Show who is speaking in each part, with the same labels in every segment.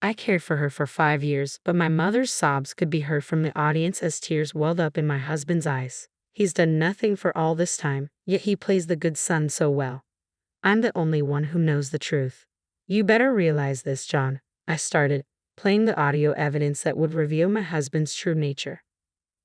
Speaker 1: I cared for her for 5 years, but my mother's sobs could be heard from the audience as tears welled up in my husband's eyes. He's done nothing for all this time, yet he plays the good son so well. I'm the only one who knows the truth. You better realize this, John. I started, playing the audio evidence that would reveal my husband's true nature.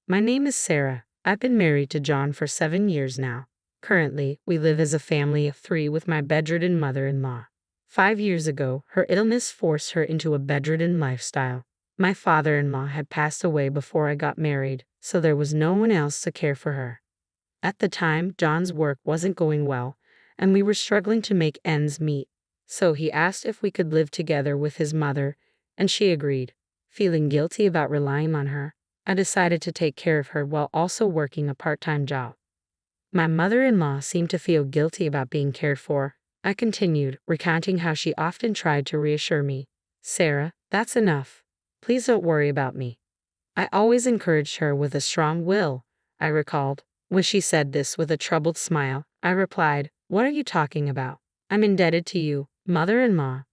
Speaker 1: My name is Sarah. I've been married to John for 7 years now. Currently, we live as a family of 3 with my bedridden mother-in-law. 5 years ago, her illness forced her into a bedridden lifestyle. My father-in-law had passed away before I got married, so there was no one else to care for her. At the time, John's work wasn't going well, and we were struggling to make ends meet. So he asked if we could live together with his mother, and she agreed. Feeling guilty about relying on her, I decided to take care of her while also working a part-time job. My mother-in-law seemed to feel guilty about being cared for. I continued, recounting how she often tried to reassure me. Sarah, that's enough. Please don't worry about me. I always encouraged her with a strong will, I recalled. When she said this with a troubled smile, I replied, What are you talking about? I'm indebted to you, mother-in-law.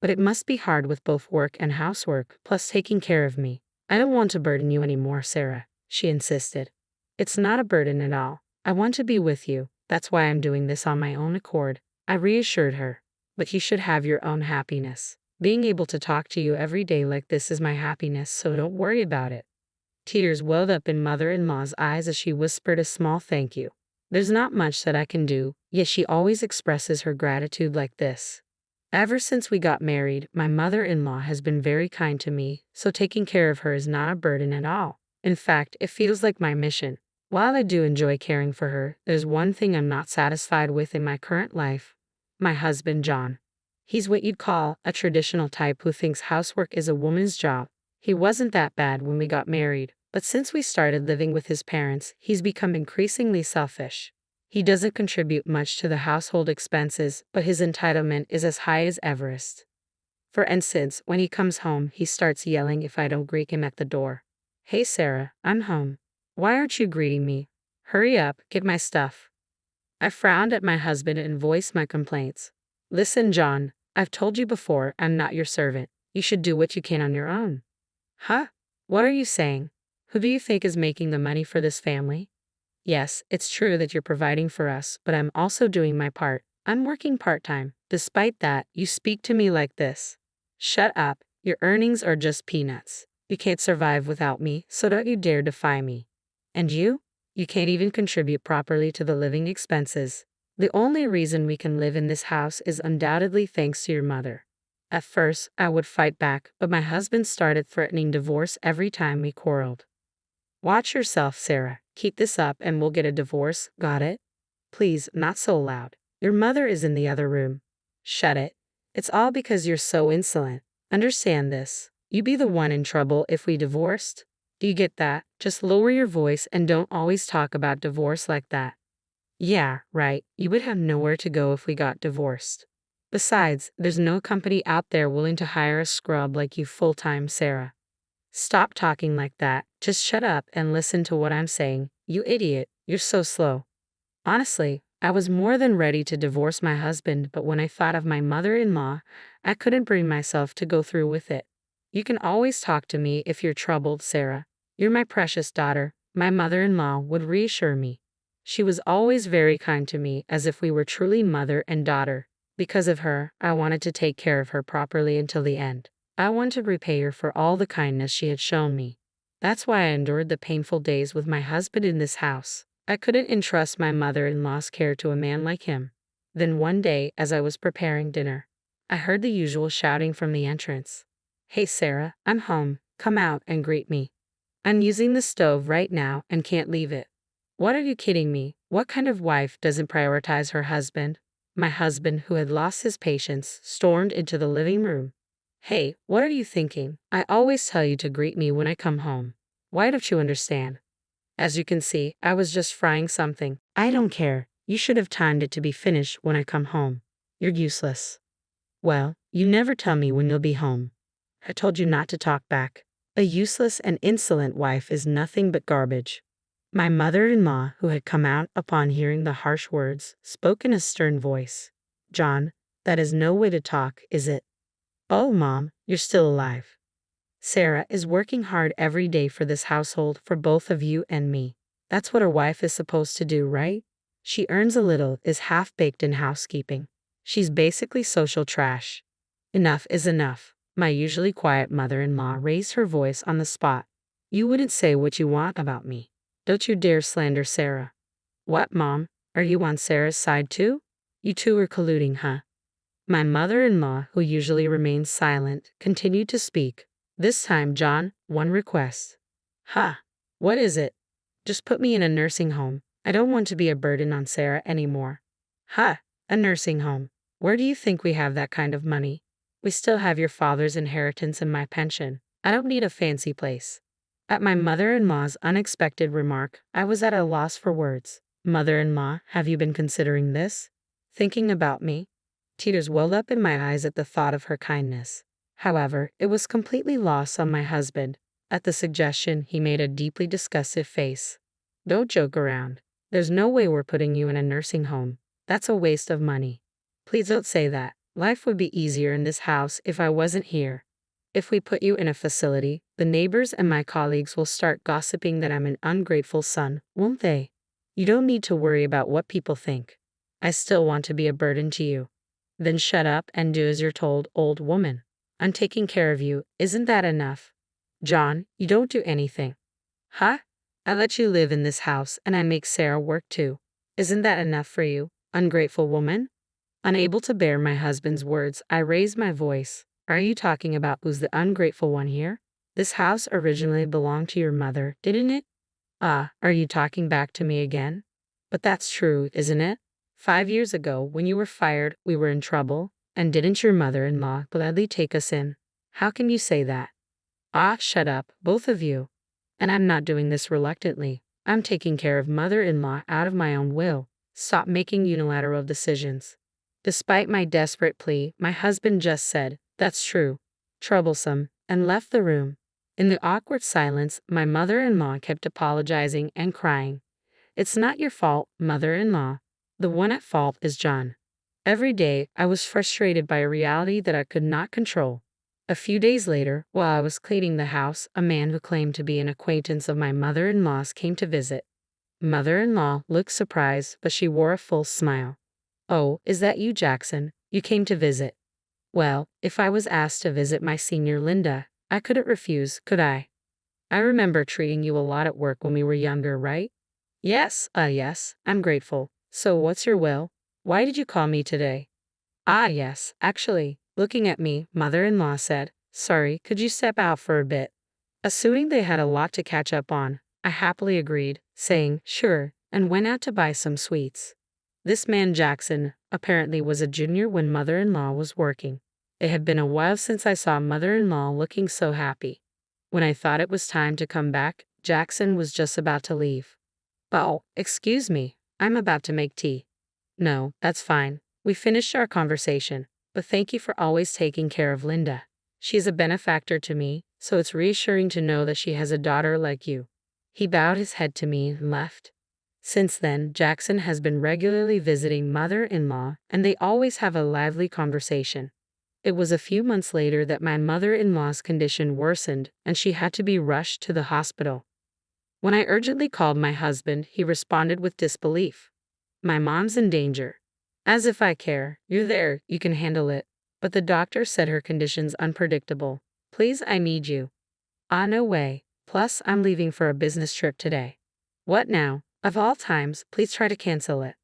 Speaker 1: But it must be hard with both work and housework, plus taking care of me. I don't want to burden you anymore, Sarah, she insisted. It's not a burden at all. I want to be with you. That's why I'm doing this on my own accord. I reassured her. But you should have your own happiness. Being able to talk to you every day like this is my happiness, so don't worry about it. Tears welled up in mother-in-law's eyes as she whispered a small thank you. There's not much that I can do, yet she always expresses her gratitude like this. Ever since we got married, my mother-in-law has been very kind to me, so taking care of her is not a burden at all. In fact, it feels like my mission. While I do enjoy caring for her, there's one thing I'm not satisfied with in my current life. My husband, John. He's what you'd call a traditional type who thinks housework is a woman's job. He wasn't that bad when we got married, but since we started living with his parents, he's become increasingly selfish. He doesn't contribute much to the household expenses, but his entitlement is as high as Everest. For instance, when he comes home, he starts yelling if I don't greet him at the door. Hey Sarah, I'm home. Why aren't you greeting me? Hurry up, get my stuff. I frowned at my husband and voiced my complaints. Listen, John, I've told you before, I'm not your servant. You should do what you can on your own. Huh? What are you saying? Who do you think is making the money for this family? Yes, it's true that you're providing for us, but I'm also doing my part. I'm working part-time. Despite that, you speak to me like this. Shut up. Your earnings are just peanuts. You can't survive without me, so don't you dare defy me. And you? You can't even contribute properly to the living expenses. The only reason we can live in this house is undoubtedly thanks to your mother. At first, I would fight back, but my husband started threatening divorce every time we quarreled. Watch yourself, Sarah. Keep this up and we'll get a divorce, got it? Please, not so loud. Your mother is in the other room. Shut it. It's all because you're so insolent. Understand this. You'd be the one in trouble if we divorced. Do you get that? Just lower your voice and don't always talk about divorce like that. Yeah, right. You would have nowhere to go if we got divorced. Besides, there's no company out there willing to hire a scrub like you full-time, Sarah. Stop talking like that. Just shut up and listen to what I'm saying. You idiot. You're so slow. Honestly, I was more than ready to divorce my husband, but when I thought of my mother-in-law, I couldn't bring myself to go through with it. You can always talk to me if you're troubled, Sarah. You're my precious daughter, my mother-in-law would reassure me. She was always very kind to me, as if we were truly mother and daughter. Because of her, I wanted to take care of her properly until the end. I wanted to repay her for all the kindness she had shown me. That's why I endured the painful days with my husband in this house. I couldn't entrust my mother-in-law's care to a man like him. Then one day, as I was preparing dinner, I heard the usual shouting from the entrance. Hey Sarah, I'm home. Come out and greet me. I'm using the stove right now and can't leave it. What, are you kidding me? What kind of wife doesn't prioritize her husband? My husband, who had lost his patience, stormed into the living room. Hey, what are you thinking? I always tell you to greet me when I come home. Why don't you understand? As you can see, I was just frying something. I don't care. You should have timed it to be finished when I come home. You're useless. Well, you never tell me when you'll be home. I told you not to talk back. A useless and insolent wife is nothing but garbage. My mother-in-law, who had come out upon hearing the harsh words, spoke in a stern voice. John, that is no way to talk, is it? Oh, Mom, You're still alive. Sarah is working hard every day for this household for both of you and me. That's what a wife is supposed to do, right? She earns a little, is half-baked in housekeeping. She's basically social trash. Enough is enough. My usually quiet mother-in-law raised her voice on the spot. You wouldn't say what you want about me. Don't you dare slander Sarah. What, Mom? Are you on Sarah's side too? You two are colluding, huh? My mother-in-law, who usually remains silent, continued to speak. This time, John, one request. Ha! What is it? Just put me in a nursing home. I don't want to be a burden on Sarah anymore. Ha! A nursing home. Where do you think we have that kind of money? We still have your father's inheritance and my pension. I don't need a fancy place. At my mother-in-law's unexpected remark, I was at a loss for words. Mother-in-law, have you been considering this? Thinking about me? Tears welled up in my eyes at the thought of her kindness. However, it was completely lost on my husband. At the suggestion, he made a deeply disgusted face. Don't joke around. There's no way we're putting you in a nursing home. That's a waste of money. Please don't say that. Life would be easier in this house if I wasn't here. If we put you in a facility, the neighbors and my colleagues will start gossiping that I'm an ungrateful son, won't they? You don't need to worry about what people think. I still want to be a burden to you. Then shut up and do as you're told, old woman. I'm taking care of you, isn't that enough? John, you don't do anything. Huh? I let you live in this house and I make Sarah work too. Isn't that enough for you, ungrateful woman? Unable to bear my husband's words, I raised my voice. Are you talking about who's the ungrateful one here? This house originally belonged to your mother, didn't it? Ah, are you talking back to me again? But that's true, isn't it? 5 years ago, when you were fired, we were in trouble, and didn't your mother-in-law gladly take us in? How can you say that? Ah, shut up, both of you. And I'm not doing this reluctantly. I'm taking care of mother-in-law out of my own will. Stop making unilateral decisions. Despite my desperate plea, my husband just said, "That's true. Troublesome," and left the room. In the awkward silence, my mother-in-law kept apologizing and crying. It's not your fault, mother-in-law. The one at fault is John. Every day, I was frustrated by a reality that I could not control. A few days later, while I was cleaning the house, a man who claimed to be an acquaintance of my mother-in-law's came to visit. Mother-in-law looked surprised, but she wore a full smile. Oh, is that you, Jackson? You came to visit. Well, if I was asked to visit my senior Linda, I couldn't refuse, could I? I remember treating you a lot at work when we were younger, right? Yes, I'm grateful. So what's your will? Why did you call me today? Ah, yes, actually, looking at me, mother-in-law said, sorry, could you step out for a bit? Assuming they had a lot to catch up on, I happily agreed, saying, sure, and went out to buy some sweets. This man Jackson apparently was a junior when mother-in-law was working. It had been a while since I saw mother-in-law looking so happy. When I thought it was time to come back, Jackson was just about to leave. Oh, excuse me, I'm about to make tea. No, that's fine. We finished our conversation, but thank you for always taking care of Linda. She's a benefactor to me, so it's reassuring to know that she has a daughter like you. He bowed his head to me and left. Since then, Jackson has been regularly visiting mother-in-law, and they always have a lively conversation. It was a few months later that my mother-in-law's condition worsened, and she had to be rushed to the hospital. When I urgently called my husband, he responded with disbelief. My mom's in danger. As if I care. You're there, you can handle it. But the doctor said her condition's unpredictable. Please, I need you. Ah, no way. Plus, I'm leaving for a business trip today. What now? Of all times, please try to cancel it.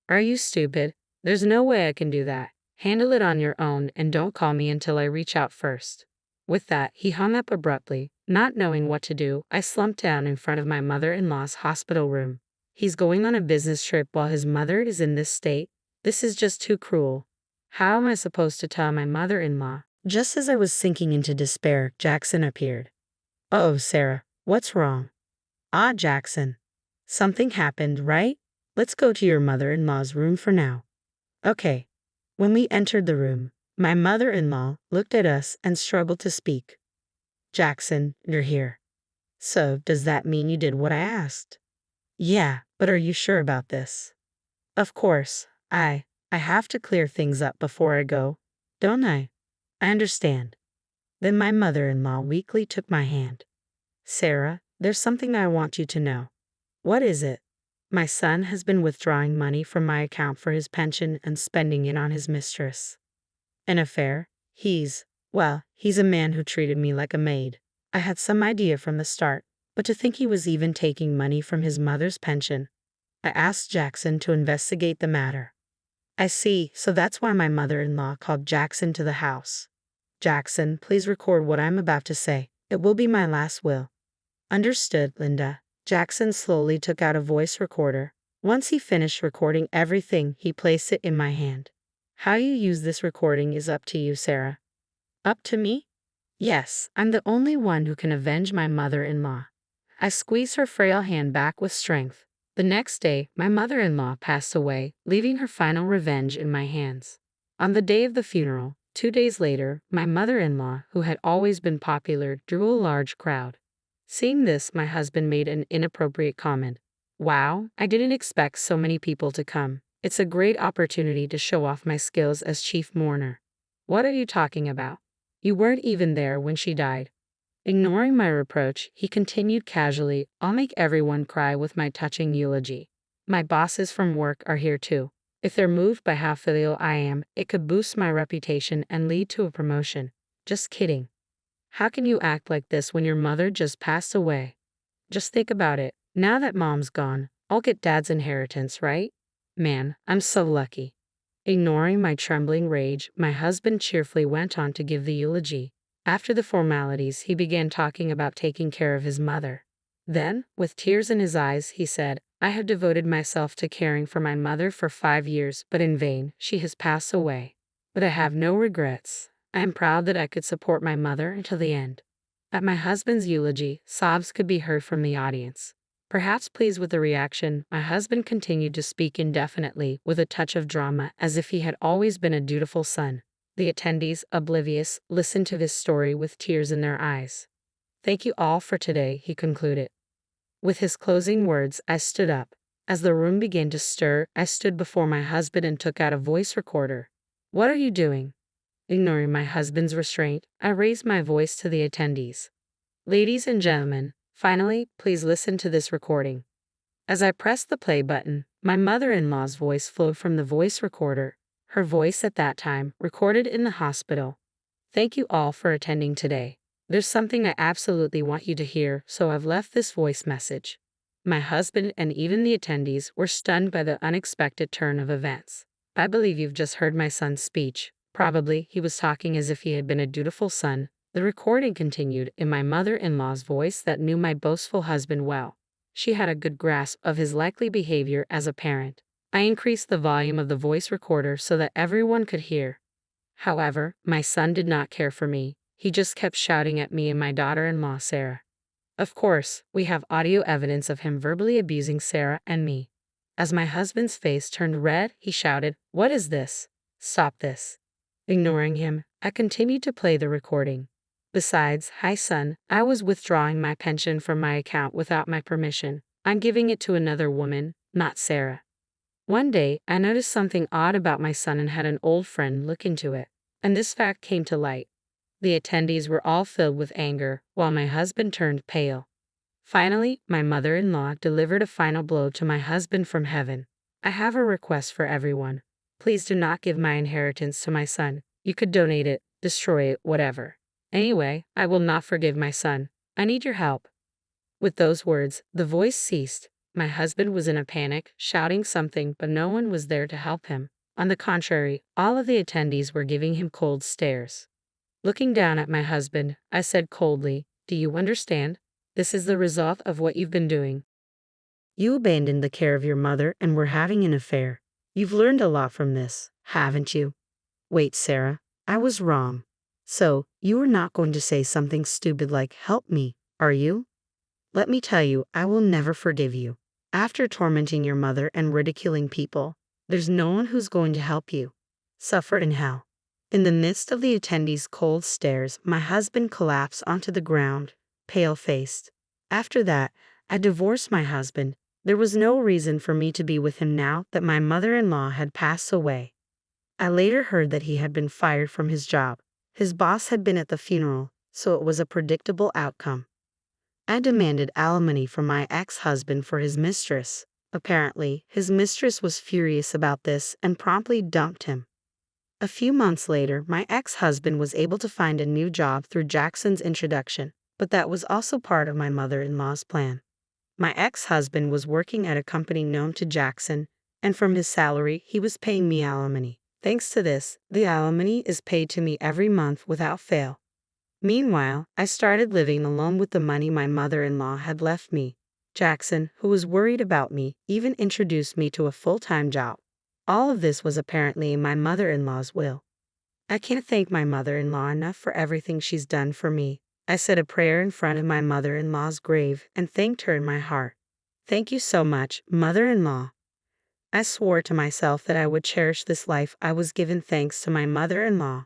Speaker 1: Are you stupid? There's no way I can do that. Handle it on your own and don't call me until I reach out first. With that, he hung up abruptly. Not knowing what to do, I slumped down in front of my mother-in-law's hospital room. He's going on a business trip while his mother is in this state? This is just too cruel. How am I supposed to tell my mother-in-law? Just as I was sinking into despair, Jackson appeared. Oh, Sarah, what's wrong? Ah, Jackson. Something happened, right? Let's go to your mother-in-law's room for now. Okay. When we entered the room, my mother-in-law looked at us and struggled to speak. Jackson, you're here. So, does that mean you did what I asked? Yeah, but are you sure about this? Of course. I have to clear things up before I go, don't I? I understand. Then my mother-in-law weakly took my hand. Sarah, there's something I want you to know. What is it? My son has been withdrawing money from my account for his pension and spending it on his mistress. An affair? He's a man who treated me like a maid. I had some idea from the start, but to think he was even taking money from his mother's pension. I asked Jackson to investigate the matter. I see, so that's why my mother-in-law called Jackson to the house. Jackson, please record what I'm about to say. It will be my last will. Understood, Linda. Jackson slowly took out a voice recorder. Once he finished recording everything, he placed it in my hand. How you use this recording is up to you, Sarah. Up to me? Yes, I'm the only one who can avenge my mother-in-law. I squeezed her frail hand back with strength. The next day, my mother-in-law passed away, leaving her final revenge in my hands. On the day of the funeral, 2 days later, my mother-in-law, who had always been popular, drew a large crowd. Seeing this, my husband made an inappropriate comment. Wow, I didn't expect so many people to come. It's a great opportunity to show off my skills as chief mourner. What are you talking about? You weren't even there when she died. Ignoring my reproach, he continued casually, I'll make everyone cry with my touching eulogy. My bosses from work are here too. If they're moved by how filial I am, it could boost my reputation and lead to a promotion. Just kidding. How can you act like this when your mother just passed away? Just think about it. Now that mom's gone, I'll get dad's inheritance, right? Man, I'm so lucky. Ignoring my trembling rage, my husband cheerfully went on to give the eulogy. After the formalities, he began talking about taking care of his mother. Then, with tears in his eyes, he said, I have devoted myself to caring for my mother for 5 years, but in vain. She has passed away. But I have no regrets. I am proud that I could support my mother until the end. At my husband's eulogy, sobs could be heard from the audience. Perhaps pleased with the reaction, my husband continued to speak indefinitely, with a touch of drama, as if he had always been a dutiful son. The attendees, oblivious, listened to this story with tears in their eyes. Thank you all for today, he concluded. With his closing words, I stood up. As the room began to stir, I stood before my husband and took out a voice recorder. What are you doing? Ignoring my husband's restraint, I raised my voice to the attendees. Ladies and gentlemen, finally, please listen to this recording. As I pressed the play button, my mother-in-law's voice flowed from the voice recorder. Her voice at that time, recorded in the hospital. Thank you all for attending today. There's something I absolutely want you to hear, so I've left this voice message. My husband and even the attendees were stunned by the unexpected turn of events. I believe you've just heard my son's speech. Probably he was talking as if he had been a dutiful son. The recording continued in my mother-in-law's voice that knew my boastful husband well. She had a good grasp of his likely behavior as a parent. I increased the volume of the voice recorder so that everyone could hear. However, my son did not care for me. He just kept shouting at me and my daughter-in-law, Sarah. Of course, we have audio evidence of him verbally abusing Sarah and me. As my husband's face turned red, he shouted, What is this? Stop this. Ignoring him, I continued to play the recording. Besides, hi son, I was withdrawing my pension from my account without my permission. I'm giving it to another woman, not Sarah. One day, I noticed something odd about my son and had an old friend look into it. And this fact came to light. The attendees were all filled with anger, while my husband turned pale. Finally, my mother-in-law delivered a final blow to my husband from heaven. I have a request for everyone. Please do not give my inheritance to my son. You could donate it, destroy it, whatever. Anyway, I will not forgive my son. I need your help. With those words, the voice ceased. My husband was in a panic, shouting something, but no one was there to help him. On the contrary, all of the attendees were giving him cold stares. Looking down at my husband, I said coldly, Do you understand? This is the result of what you've been doing. You abandoned the care of your mother and were having an affair. You've learned a lot from this, haven't you? Wait, Sarah, I was wrong. So, you are not going to say something stupid like, help me, are you? Let me tell you, I will never forgive you. After tormenting your mother and ridiculing people, there's no one who's going to help you. Suffer in hell. In the midst of the attendees' cold stares, my husband collapsed onto the ground, pale-faced. After that, I divorced my husband. There was no reason for me to be with him now that my mother-in-law had passed away. I later heard that he had been fired from his job. His boss had been at the funeral, so it was a predictable outcome. I demanded alimony from my ex-husband for his mistress. Apparently, his mistress was furious about this and promptly dumped him. A few months later, my ex-husband was able to find a new job through Jackson's introduction, but that was also part of my mother-in-law's plan. My ex-husband was working at a company known to Jackson, and from his salary, he was paying me alimony. Thanks to this, the alimony is paid to me every month without fail. Meanwhile, I started living alone with the money my mother-in-law had left me. Jackson, who was worried about me, even introduced me to a full-time job. All of this was apparently in my mother-in-law's will. I can't thank my mother-in-law enough for everything she's done for me. I said a prayer in front of my mother-in-law's grave and thanked her in my heart. Thank you so much, mother-in-law. I swore to myself that I would cherish this life I was given thanks to my mother-in-law.